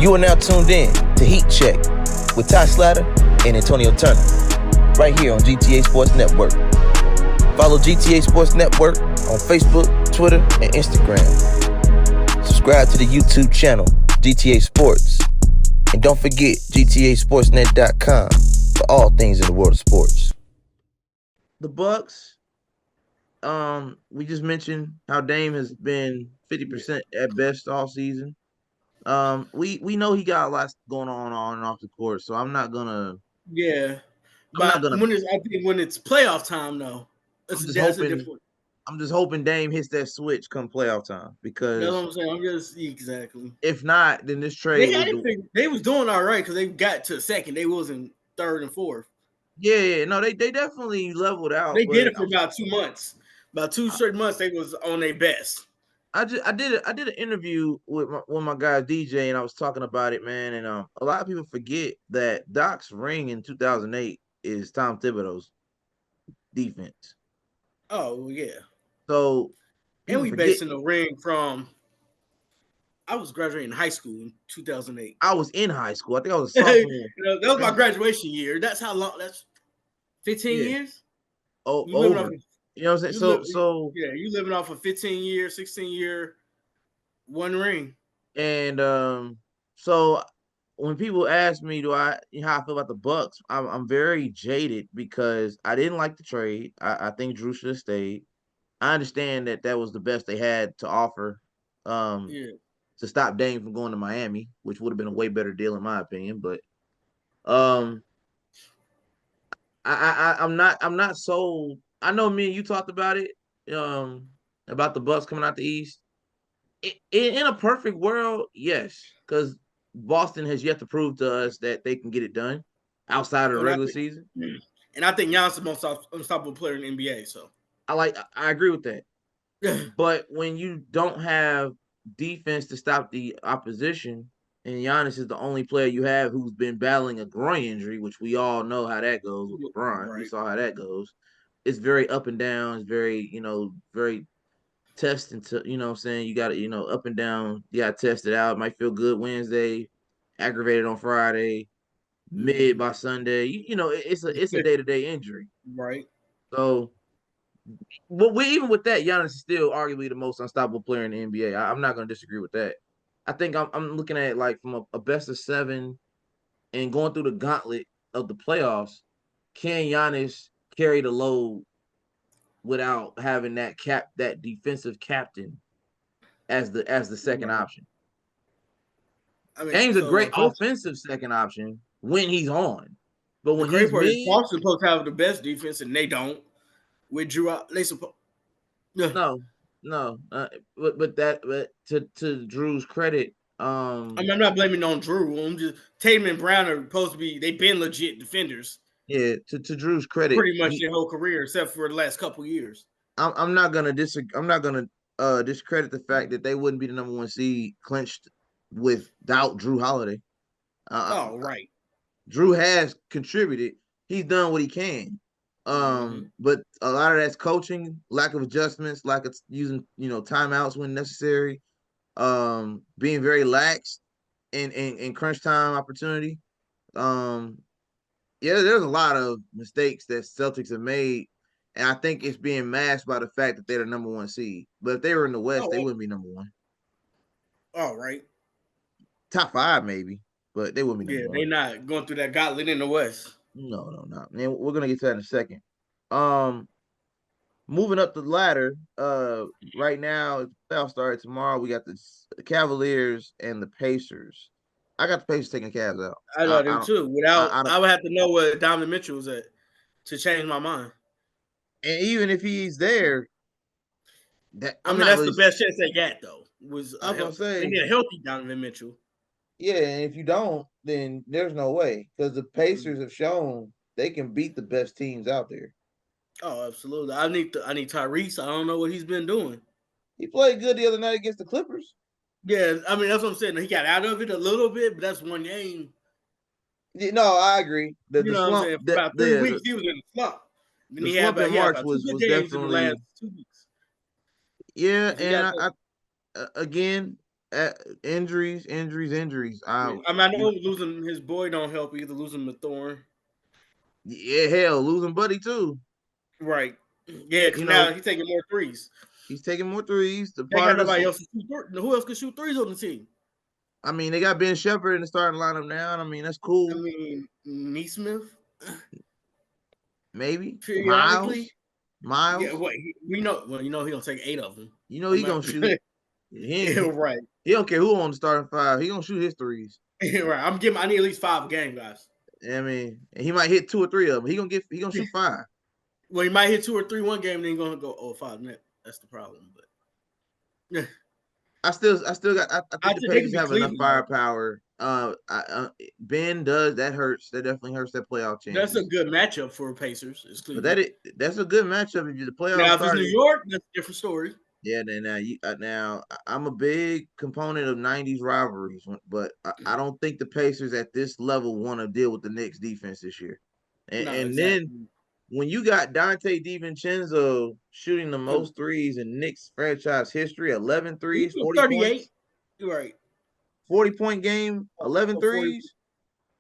You are now tuned in to Heat Check with Ty Slatter and Antonio Turner, right here on GTA Sports Network. Follow GTA Sports Network on Facebook, Twitter, and Instagram. Subscribe to the YouTube channel, GTA Sports. And don't forget GTASportsNet.com for all things in the world of sports. The Bucks, we just mentioned how Dame has been 50% at best all season. We know he got a lot going on and off the court, so I'm not gonna. Yeah, I'm not but gonna. I think when it's playoff time, though, that's a different. I'm just hoping Dame hits that switch come playoff time That's because what I'm saying. I'm just exactly. if not, then this trade They was doing all right because they got to second. They wasn't third and fourth. Yeah, no, they definitely leveled out. They did But it for about 2 months. About two straight months, they was on their best. I did an interview with my guy DJ, and I was talking about it, man. And a lot of people forget that Doc's ring in 2008 is Tom Thibodeau's defense. Oh yeah. So and we basing the ring from. I was graduating high school in 2008. I was in high school. I think I was a sophomore. That was my graduation year. That's how long. That's 15 years. Oh, over. You know what I'm saying? So yeah, you living off a 15 year, 16 year, one ring. And so when people ask me, how I feel about the Bucks, I'm very jaded because I didn't like the trade. I think Drew should have stayed. I understand that was the best they had to offer. To stop Dame from going to Miami, which would have been a way better deal in my opinion. But I'm not sold. I know me and you talked about it, about the Bucks coming out the East. In a perfect world, yes, because Boston has yet to prove to us that they can get it done outside of the regular season. And I think Giannis is the most unstoppable player in the NBA. So I agree with that. But when you don't have defense to stop the opposition, and Giannis is the only player you have who's been battling a groin injury, which we all know how that goes with LeBron. Right. We saw how that goes. It's very up and down. It's very, very testing to, what I'm saying? You got to, up and down. You got to test it out. It might feel good Wednesday, aggravated on Friday, mid by Sunday. It's a day-to-day injury. Right. So, but even with that, Giannis is still arguably the most unstoppable player in the NBA. I'm not going to disagree with that. I think I'm looking at it like from a best of 7 and going through the gauntlet of the playoffs. Can Giannis carry the load without having that defensive captain as the second option? I mean, Dame's a great offensive second option when he's on, but when he's mid, Boston supposed to have the best defense and they don't. With Drew, they supposed. No. But to Drew's credit, I'm not blaming on Drew. I'm just Tatum and Brown are supposed to be. They've been legit defenders. Yeah, to Drew's credit, pretty much their whole career, except for the last couple years. I'm not gonna disagree. I'm not gonna discredit the fact that they wouldn't be the number 1 seed clinched without Drew Holiday. Right. Drew has contributed. He's done what he can. But a lot of that's coaching, lack of adjustments, lack of using, timeouts when necessary, being very lax in crunch time opportunity. There's a lot of mistakes that Celtics have made, and I think it's being masked by the fact that they're the number 1 seed. But if they were in the West, they wouldn't be number 1. Oh, right. Top 5 maybe, but they wouldn't be number 1. They're not going through that gauntlet in the West. No. Man, we're gonna get to that in a second. Moving up the ladder, right now, playoffs started tomorrow. We got the Cavaliers and the Pacers. I got the Pacers taking the Cavs out. I know them too. I would have to know where Donovan Mitchell was at to change my mind. And even if he's there, that's the best chance they got, though. They need a healthy Donovan Mitchell. Yeah, and if you don't, then there's no way because the Pacers have shown they can beat the best teams out there. Oh, absolutely. I need Tyrese. I don't know what he's been doing. He played good the other night against the Clippers. Yeah, I mean that's what I'm saying. He got out of it a little bit, but that's one game. Yeah, no, I agree. The slump, for about 3 weeks he was in the slump. Then the slump in March was definitely in the last 2 weeks. Yeah, and I again, Injuries. I know losing his boy don't help either. Losing Mathorn. Yeah, hell, losing Buddy too. Right. Yeah, because now he's taking more threes. He's taking more threes. They got nobody else to shoot. Who else can shoot threes on the team? I mean, they got Ben Shepherd in the starting lineup now. I mean, that's cool. I mean, Neesmith. Maybe periodically. Miles. Yeah, we know. Well, he gonna take 8 of them. He gonna shoot. Right. He don't care who on the starting 5. He gonna shoot his threes. Right. I need at least 5 a game, guys. I mean, he might hit 2 or 3 of them. He gonna shoot 5. Well, he might hit 2 or 3 one game, and then he's gonna go 5 net. That's the problem. But yeah. I think the Pacers have enough firepower. Ben does. That hurts. That definitely hurts that playoff chance. That's a good matchup for Pacers. But that's a good matchup if you're the playoff. Now, if it's New York, that's a different story. Yeah, now I'm a big component of '90s rivalries, but I don't think the Pacers at this level want to deal with the Knicks defense this year. And then when you got Dante DiVincenzo shooting the most threes in Knicks franchise history, 11 threes, 40 38. points. You're right. 40-point game, 11 threes.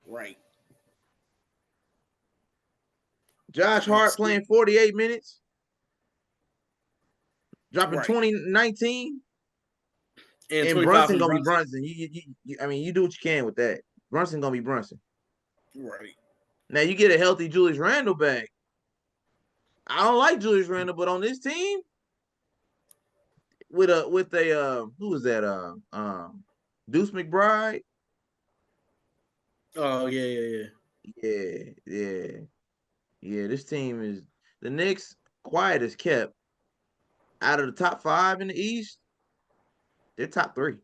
Right. Josh Hart playing 48 minutes. Dropping 2019. And Brunson gonna be Brunson. You do what you can with that. Brunson gonna be Brunson. Right. Now you get a healthy Julius Randle back. I don't like Julius Randle, but on this team, with a who was that? Deuce McBride. Oh yeah. This team is the Knicks quiet as kept. Out of the top 5 in the East, they're top 3.